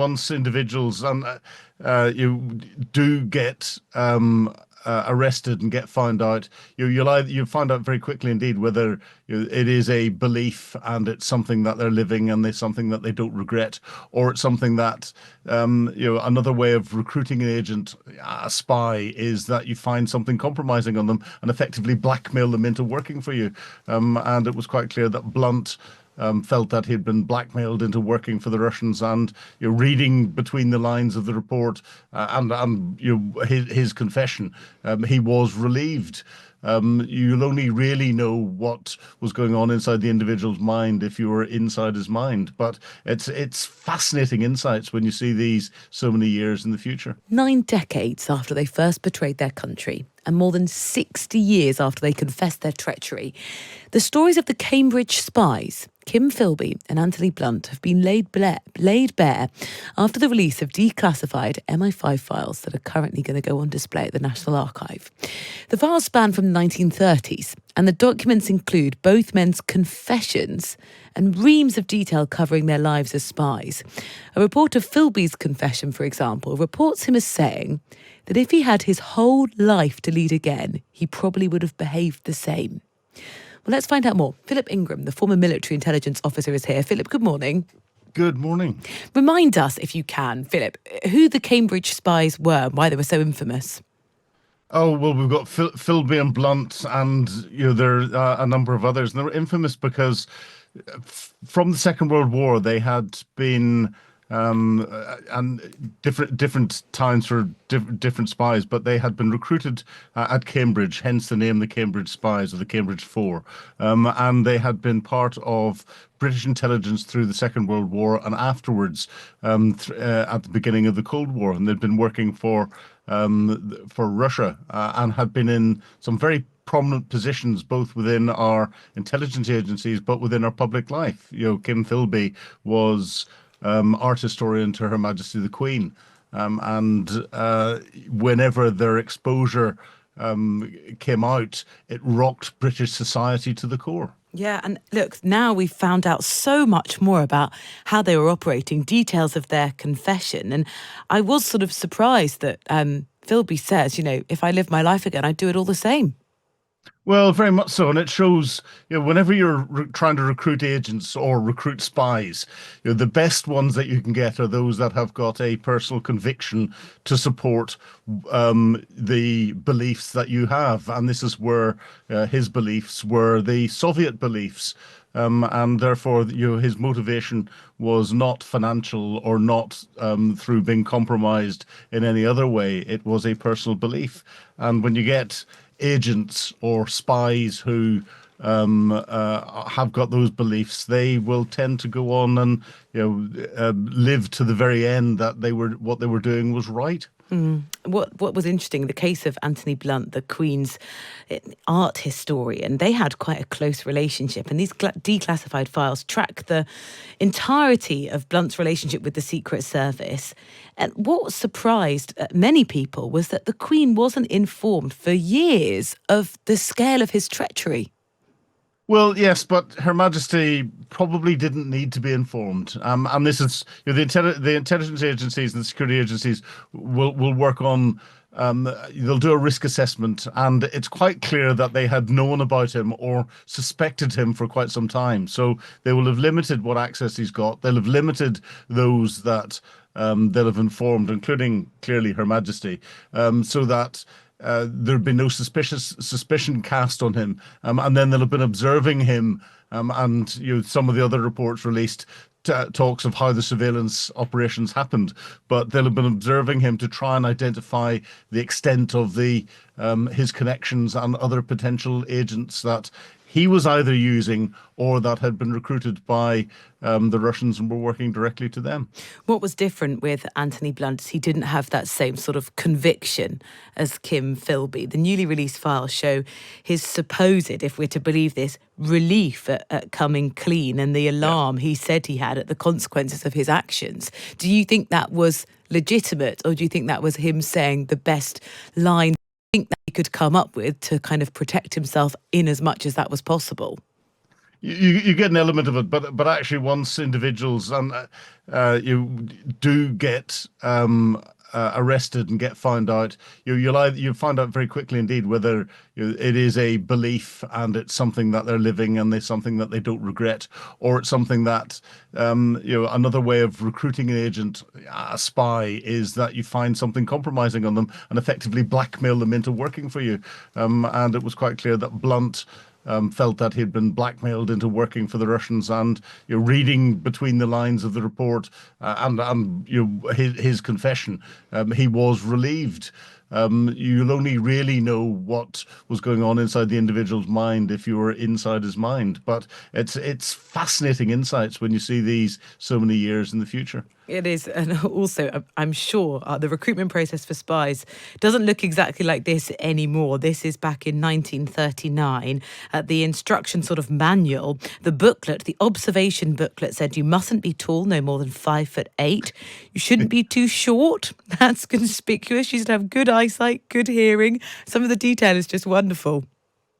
once individuals you do get arrested and get found out, you find out very quickly indeed whether it is a belief and it's something that they're living and it's something that they don't regret, or it's something that another way of recruiting an agent, a spy, is that you find something compromising on them and effectively blackmail them into working for you. And it was quite clear that Blunt felt that he'd been blackmailed into working for the Russians, and reading between the lines of the report and his confession, he was relieved. You'll only really know what was going on inside the individual's mind if you were inside his mind. But it's fascinating insights when you see these so many years in the future. 9 decades after they first betrayed their country, and more than 60 years after they confessed their treachery, the stories of the Cambridge spies, Kim Philby and Anthony Blunt, have been laid bare after the release of declassified MI5 files that are currently going to go on display at the National Archive. The files span from the 1930s, and the documents include both men's confessions and reams of detail covering their lives as spies. A report of Philby's confession, for example, reports him as saying that if he had his whole life to lead again, he probably would have behaved the same. Well, let's find out more. Philip Ingram, the former military intelligence officer, is here. Philip, good morning. Good morning. Remind us, if you can, Philip, who the Cambridge spies were and why they were so infamous. Oh, well, we've got Philby and Blunt, and there are a number of others. And they were infamous because from the Second World War, they had been and different times for different spies, but they had been recruited at Cambridge, hence the name the Cambridge Spies, or the Cambridge Four, and they had been part of British intelligence through the Second World War and afterwards, at the beginning of the Cold War, and they'd been working for Russia, and had been in some very prominent positions both within our intelligence agencies but within our public life. Kim Philby was art historian to Her Majesty the Queen, and whenever their exposure came out, it rocked British society to the core. Yeah, and look, now we've found out so much more about how they were operating, details of their confession, and I was sort of surprised that Philby says, if I live my life again, I'd do it all the same. Well, very much so, and it shows, whenever you're trying to recruit agents or recruit spies, the best ones that you can get are those that have got a personal conviction to support the beliefs that you have, and this is where his beliefs were the Soviet beliefs. And therefore, his motivation was not financial or not through being compromised in any other way. It was a personal belief. And when you get agents or spies who have got those beliefs, they will tend to go on and live to the very end that what they were doing was right. What was interesting, the case of Anthony Blunt, the Queen's art historian, they had quite a close relationship, and these declassified files track the entirety of Blunt's relationship with the Secret Service. And what surprised many people was that the Queen wasn't informed for years of the scale of his treachery. Well, yes, but Her Majesty probably didn't need to be informed. And this is the intelligence agencies and the security agencies will work on. They'll do a risk assessment, and it's quite clear that they had known about him or suspected him for quite some time. So they will have limited what access he's got. They'll have limited those that they'll have informed, including clearly Her Majesty, so that there'd been no suspicion cast on him, and then they'll have been observing him, and some of the other reports released talks of how the surveillance operations happened, but they'll have been observing him to try and identify the extent of his connections and other potential agents that he was either using or that had been recruited by the Russians and were working directly to them. What was different with Anthony Blunt is he didn't have that same sort of conviction as Kim Philby. The newly released files show his supposed, if we're to believe this, relief at coming clean and the alarm he said he had at the consequences of his actions. Do you think that was legitimate, or do you think that was him saying the best line that he could come up with to kind of protect himself in as much as that was possible? you get an element of it, but actually, once individuals you do get arrested and get found out, you find out very quickly indeed whether it is a belief and it's something that they're living and it's something that they don't regret, or it's something that another way of recruiting an agent, a spy, is that you find something compromising on them and effectively blackmail them into working for you. And it was quite clear that Blunt felt that he'd been blackmailed into working for the Russians, and reading between the lines of the report and his confession, he was relieved. You'll only really know what was going on inside the individual's mind if you were inside his mind. But it's fascinating insights when you see these so many years in the future. It is. And also, I'm sure the recruitment process for spies doesn't look exactly like this anymore. This is back in 1939. The instruction sort of manual, the booklet, the observation booklet said you mustn't be tall, no more than 5'8". You shouldn't be too short. That's conspicuous. You should have good eyesight, good hearing. Some of the detail is just wonderful.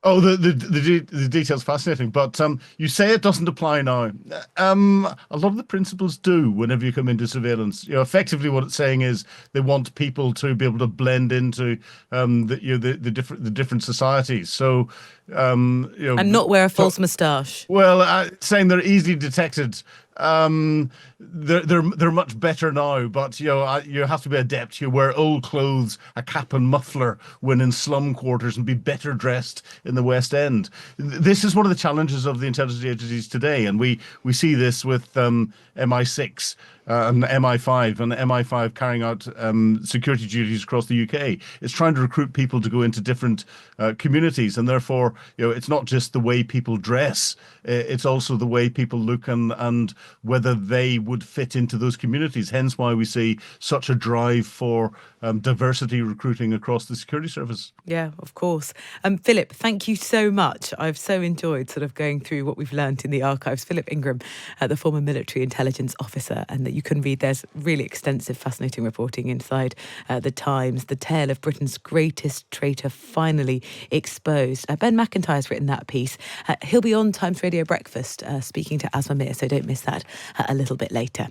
Oh, the detail's fascinating, but you say it doesn't apply now. A lot of the principles do whenever you come into surveillance. Effectively, what it's saying is they want people to be able to blend into the different societies. So, And not wear a false moustache. well, saying they're easily detected. They're much better now, but you have to be adept. You wear old clothes, a cap and muffler when in slum quarters, and be better dressed in the West End. This is one of the challenges of the intelligence agencies today, and we see this with MI6 and MI5, and MI5 carrying out security duties across the UK. It's trying to recruit people to go into different communities, and therefore, it's not just the way people dress; it's also the way people look and whether they would fit into those communities. Hence, why we see such a drive for diversity recruiting across the security service. Yeah, of course. Philip, thank you so much. I've so enjoyed sort of going through what we've learned in the archives. Philip Ingram, the former military intelligence officer, and that you can read. There's really extensive, fascinating reporting inside the Times. The tale of Britain's greatest traitor finally exposed. Ben McIntyre's written that piece. He'll be on Times Radio Breakfast speaking to Asma Mir, so don't miss that a little bit later.